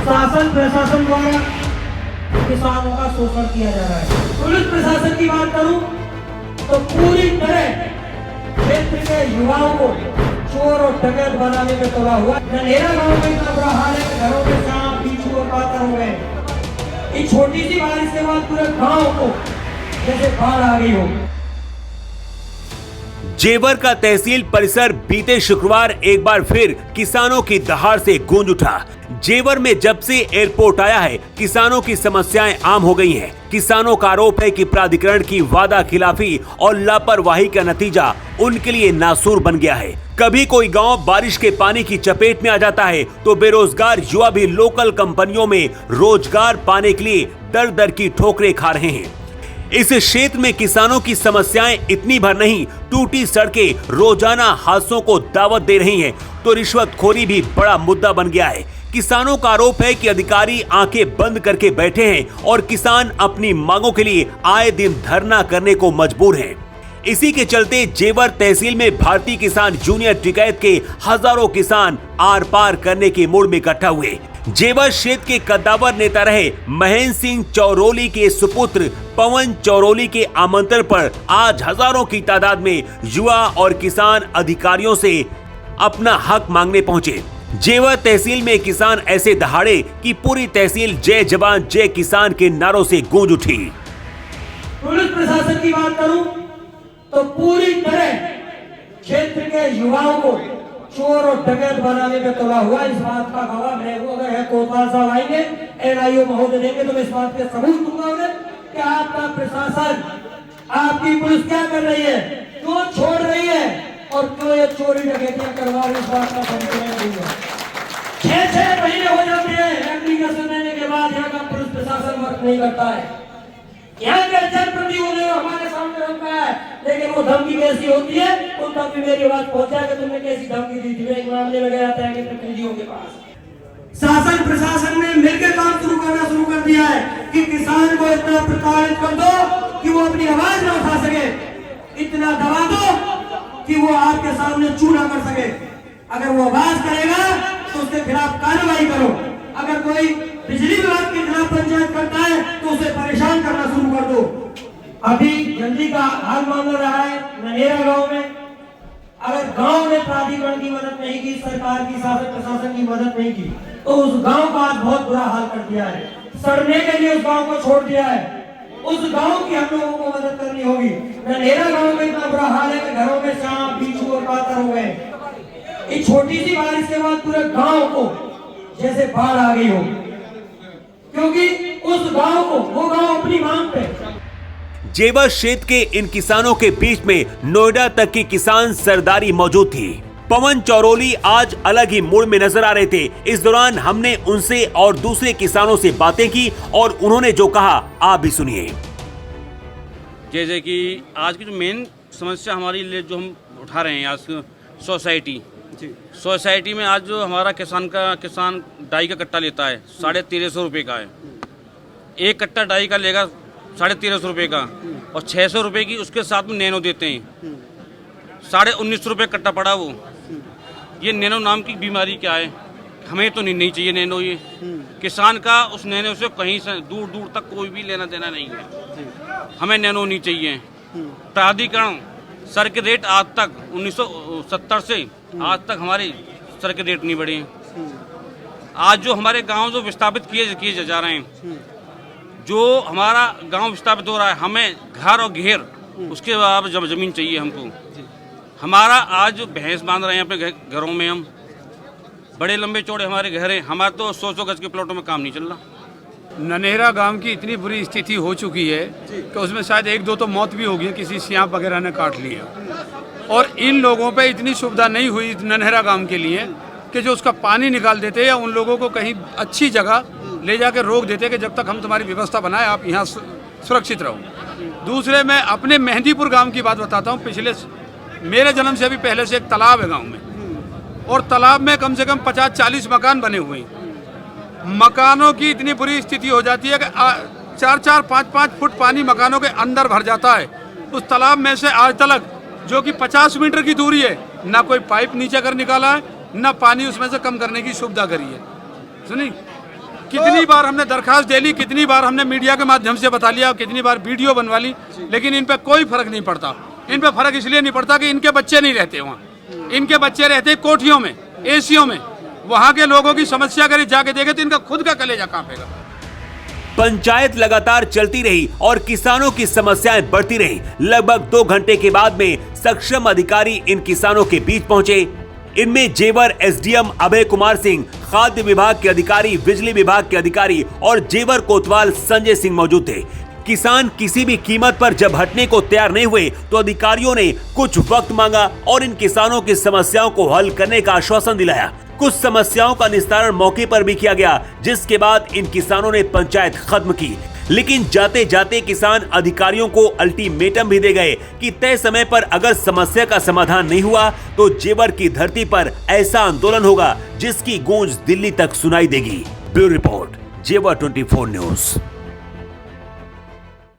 शासन प्रशासन द्वारा किसानों का शोषण किया जा रहा है। पुलिस प्रशासन की बात करूं तो पूरी तरह क्षेत्र के युवाओं को चोर और डकैत बनाने में तुला हुआ। ननेरा गांव में इतना बुरा हाल है कि घरों में सांप बिच्छू और पातर हो गए। एक छोटी सी बारिश के बाद पूरे गांव को जैसे बाढ़ आ गई हो। जेवर का तहसील परिसर बीते शुक्रवार एक बार फिर किसानों की दहाड़ से गूंज उठा। जेवर में जब से एयरपोर्ट आया है, किसानों की समस्याएं आम हो गई हैं। किसानों का आरोप है कि प्राधिकरण की वादा खिलाफी और लापरवाही का नतीजा उनके लिए नासूर बन गया है। कभी कोई गांव बारिश के पानी की चपेट में आ जाता है तो बेरोजगार युवा भी लोकल कंपनियों में रोजगार पाने के लिए दर दर की ठोकरें खा रहे हैं। इस क्षेत्र में किसानों की समस्याएं इतनी भर नहीं, टूटी सड़कें रोजाना हादसों को दावत दे रही हैं, तो रिश्वतखोरी भी बड़ा मुद्दा बन गया है। किसानों का आरोप है कि अधिकारी आंखें बंद करके बैठे हैं और किसान अपनी मांगों के लिए आए दिन धरना करने को मजबूर हैं। इसी के चलते जेवर तहसील में भारतीय किसान जूनियर टिकैत के हजारों किसान आर पार करने के मूड में इकट्ठा हुए। जेवर क्षेत्र के कद्दावर नेता रहे महेंद्र सिंह चौरोली के सुपुत्र पवन चौरोली के आमंत्रण पर आज हजारों की तादाद में युवा और किसान अधिकारियों से अपना हक मांगने पहुंचे। जेवर तहसील में किसान ऐसे दहाड़े कि पूरी तहसील जय जवान जय किसान के नारों से गूंज उठी। पुलिस प्रशासन की बात करूं तो पूरी तरह क्षेत्र के युवाओं को चोर और डकैत बनाने में तुला हुआ। इस बात का गवाह मैं हूं। अगर है कोतवाल साहब आएंगे, एनआईओ महोदय देंगे तो मैं इस बात के सबूत दूंगा उन्हें कि आपका प्रशासन, आपकी पुलिस क्या कर रही है, क्यों छोड़ रही है और क्यों ये चोरी डकैतियां करवा रही है। इस बात का सबूत दूंगा। 6 महीने हो जाते हैं एप्लीकेशन देने के बाद यहाँ का पुलिस प्रशासन वर्क नहीं करता है। यहाँ के जनप्रतिनिधियों हमारे सामने रखा है, लेकिन वो धमकी कैसी होती है उन तक भी मेरी बात पहुंचा कि तुमने कैसी धमकी दी थी। एक मामले में गया था प्रतिनिधियों के पास। शासन प्रशासन ने मिलकर काम शुरू कर दिया है कि किसान को इतना प्रताड़ित कर दो कि वो अपनी आवाज न उठा सके, इतना दबा दो कि वो आपके सामने चूना कर सके। अगर वो आवाज करेगा तो उसके खिलाफ कार्रवाई करो। अगर कोई बिजली विभाग के खिलाफ पंचायत करता है तो उसे परेशान करना शुरू कर दो। अभी जल्दी का हाल मामला रहा है ननेरा गांव में। अगर गांव ने प्राधिकरण की मदद नहीं की, सरकार की शासन प्रशासन की मदद नहीं की, तो उस गांव का आज बहुत बुरा हाल कर दिया है। सड़ने के लिए उस गांव को छोड़ दिया है। उस गांव की हम लोगों को मदद करनी होगी। ननेरा गांव में इतना बुरा हाल है कि घरों में सांप बिच्छू और पातर हो गए। एक छोटी सी बारिश के बाद पूरे गांव को जैसे बाढ़ आ गई हो, क्योंकि उस गांव को वो गांव अपनी मांग पे। जेवर क्षेत्र के इन किसानों के बीच में नोएडा तक की किसान सरदारी मौजूद थी। पवन चौरोली आज अलग ही मूड में नजर आ रहे थे। इस दौरान हमने उनसे और दूसरे किसानों से बातें की और उन्होंने जो कहा आप भी सुनिए। जैसे कि आज की जो मेन समस्या हमारी जो हम उठा रहे हैं आज सोसाइटी में, आज जो हमारा किसान डाई का कट्टा लेता है 1350 रुपये का है। एक कट्टा डाई का लेगा 1350 रुपये का और 600 रुपये की उसके साथ में नैनो देते हैं। 1950 रुपये कट्टा पड़ा वो। ये नैनो नाम की बीमारी क्या है? हमें तो नहीं चाहिए नैनो। ये किसान का उस नैनो से कहीं से दूर दूर तक कोई भी लेना देना नहीं है। हमें नैनो नहीं चाहिए। प्राधिकरण सर के रेट आज तक 1970 से आज तक हमारे सर के रेट नहीं बढ़े हैं। आज जो हमारे गांव जो विस्थापित किए जा रहे हैं, जो हमारा गांव विस्थापित हो रहा है, हमें घर और घेर उसके बाद जब जमीन चाहिए हमको। हमारा आज भैंस बांध रहे हैं अपने घरों में, हम बड़े लंबे चौड़े हमारे घर हैं। हमारे तो 100 गज के प्लॉटों में काम नहीं चल रहा। ननेरा गांव की इतनी बुरी स्थिति हो चुकी है कि उसमें शायद 1-2 तो मौत भी हो गई, किसी सियाँ वगैरह ने काट लिया। और इन लोगों पे इतनी सुविधा नहीं हुई ननेरा गांव के लिए कि जो उसका पानी निकाल देते या उन लोगों को कहीं अच्छी जगह ले जाकर रोक देते कि जब तक हम तुम्हारी व्यवस्था बनाए आप यहाँ सुरक्षित रहो। दूसरे मैं अपने मेहंदीपुर गांव की बात बताता हूँ। पिछले मेरे जन्म से अभी पहले से एक तालाब है गाँव में, और तालाब में कम से कम 50-40 मकान बने हुए हैं। मकानों की इतनी बुरी स्थिति हो जाती है कि 4-4, 5-5 फुट पानी मकानों के अंदर भर जाता है। उस तालाब में से आज तक जो कि 50 मीटर की दूरी है, ना कोई पाइप नीचे कर निकाला है, ना पानी उसमें से कम करने की सुविधा करी है। सुनी, कितनी बार हमने दरखास्त दे ली, कितनी बार हमने मीडिया के माध्यम से बता लिया, कितनी बार वीडियो बनवा ली, लेकिन इन पे कोई फर्क नहीं पड़ता। इन पे फर्क इसलिए नहीं पड़ता कि इनके बच्चे नहीं रहते वहाँ, इनके बच्चे रहते कोठियों में, एसियों में। वहाँ के लोगों की समस्या अगर जाके देखे तो इनका खुद का कलेजा कांपेगा। पंचायत लगातार चलती रही और किसानों की समस्याएं बढ़ती रही। लगभग 2 घंटे के बाद में सक्षम अधिकारी इन किसानों के बीच पहुंचे। इनमें जेवर एसडीएम अभय कुमार सिंह, खाद्य विभाग के अधिकारी, बिजली विभाग के अधिकारी और जेवर कोतवाल संजय सिंह मौजूद थे। किसान किसी भी कीमत पर जब हटने को तैयार नहीं हुए तो अधिकारियों ने कुछ वक्त मांगा और इन किसानों की समस्याओं को हल करने का आश्वासन दिलाया। कुछ समस्याओं का निस्तारण मौके पर भी किया गया, जिसके बाद इन किसानों ने पंचायत खत्म की। लेकिन जाते जाते किसान अधिकारियों को अल्टीमेटम भी दे गए कि तय समय पर अगर समस्या का समाधान नहीं हुआ तो जेवर की धरती पर ऐसा आंदोलन होगा जिसकी गूंज दिल्ली तक सुनाई देगी। ब्यूरो रिपोर्ट, जेवर 24 न्यूज।